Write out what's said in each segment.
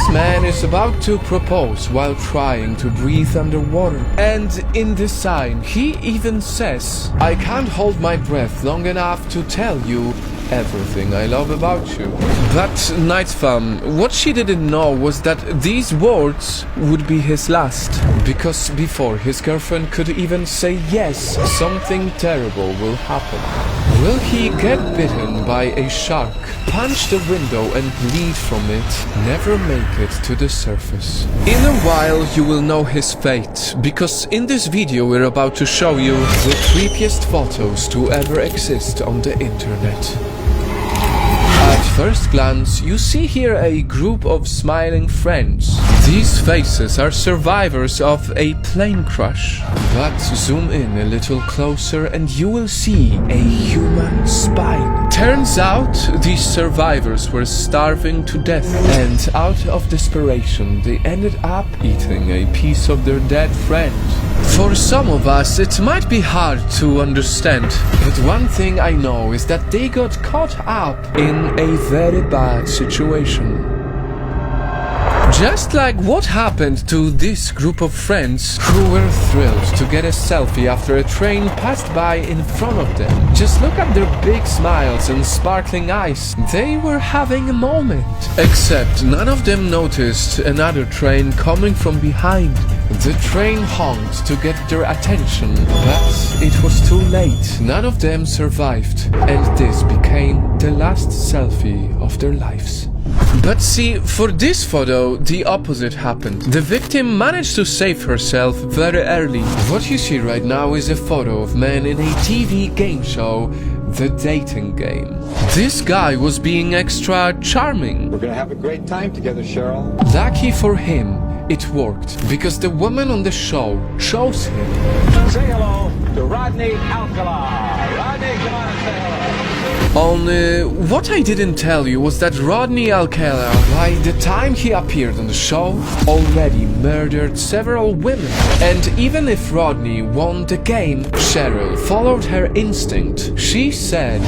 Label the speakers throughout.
Speaker 1: This man is about to propose while trying to breathe underwater. And in the sign, he even says, "I can't hold my breath long enough to tell you everything I love about you." But Night Fam, what she didn't know was that these words would be his last. Because before his girlfriend could even say yes, something terrible will happen. Will he get bitten by a shark, punch the window and bleed from it, never make it to the surface? In a while you will know his fate, because in this video we're about to show you the creepiest photos to ever exist on the internet. At first glance, you see here a group of smiling friends. These faces are survivors of a plane crash. But zoom in a little closer and you will see a human spine. Turns out these survivors were starving to death, and out of desperation they ended up eating a piece of their dead friend. For some of us it might be hard to understand, but one thing I know is that they got caught up in a very bad situation. Just like what happened to this group of friends who were thrilled to get a selfie after a train passed by in front of them. Just look at their big smiles and sparkling eyes. They were having a moment. Except none of them noticed another train coming from behind. The train honked to get their attention, but it was too late. None of them survived, and this became the last selfie of their lives. But see, for this photo, the opposite happened. The victim managed to save herself very early. What you see right now is a photo of man in a TV game show, The Dating Game. This guy was being extra charming.
Speaker 2: We're gonna have a great time together, Cheryl.
Speaker 1: Lucky for him, it worked, because the woman on the show chose him.
Speaker 2: Say hello to Rodney Alcala. Rodney, come on and say hello.
Speaker 1: Only, what I didn't tell you was that Rodney Alcala, by the time he appeared on the show, already murdered several women. And even if Rodney won the game, Cheryl followed her instinct. She said,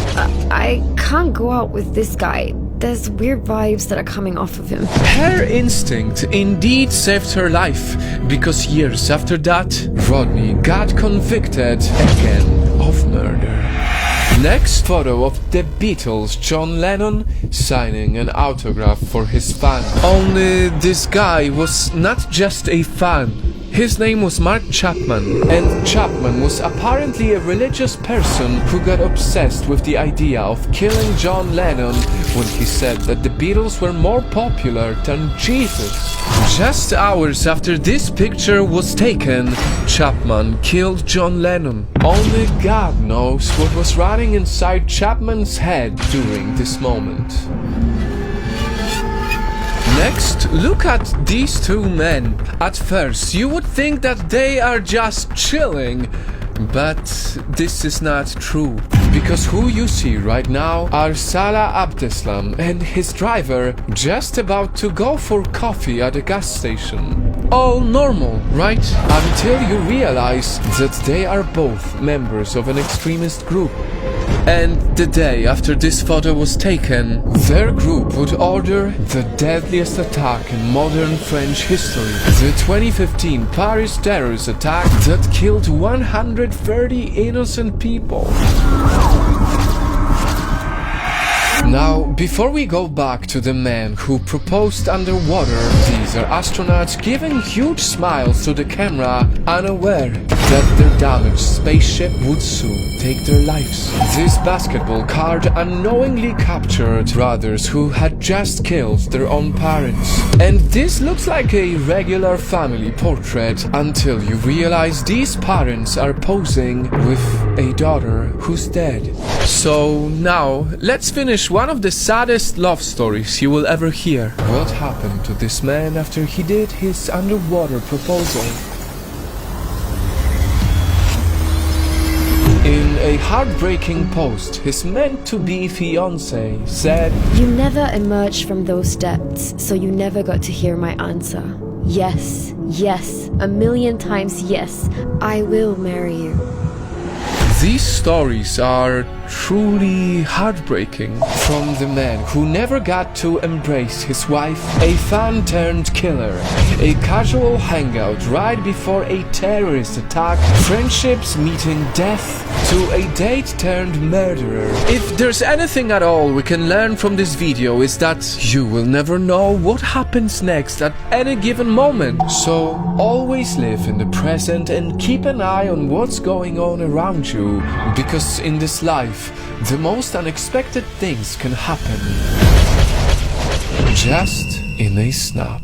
Speaker 3: I can't go out with this guy. There's weird vibes that are coming off of him.
Speaker 1: Her instinct indeed saved her life, because years after that, Rodney got convicted again of murder. Next photo of the Beatles, John Lennon signing an autograph for his fan. Only this guy was not just a fan. His name was Mark Chapman, and Chapman was apparently a religious person who got obsessed with the idea of killing John Lennon when he said that the Beatles were more popular than Jesus. Just hours after this picture was taken, Chapman killed John Lennon. Only God knows what was running inside Chapman's head during this moment. Next, look at these two men. At first, you would think that they are just chilling, but this is not true. Because who you see right now are Salah Abdeslam and his driver just about to go for coffee at a gas station. All normal, right? Until you realize that they are both members of an extremist group. And the day after this photo was taken, their group would order the deadliest attack in modern French history. The 2015 Paris terrorist attack that killed 130 innocent people. Now, before we go back to the man who proposed underwater, these are astronauts giving huge smiles to the camera, unaware that their damaged spaceship would soon take their lives. This basketball card unknowingly captured brothers who had just killed their own parents. And this looks like a regular family portrait until you realize these parents are posing with a daughter who's dead. So now, let's finish one of the saddest love stories you will ever hear. What happened to this man after he did his underwater proposal? In a heartbreaking post, his meant-to-be fiancé said,
Speaker 3: You never emerged from those depths, so you never got to hear my answer. Yes, yes, a million times yes, I will marry you.
Speaker 1: These stories are truly heartbreaking. From the man who never got to embrace his wife, a fan-turned-killer, a casual hangout right before a terrorist attack, friendships meeting death, to a date-turned-murderer. If there's anything at all we can learn from this video is that you will never know what happens next at any given moment. So always live in the present and keep an eye on what's going on around you, because in this life, the most unexpected things can happen just in a snap.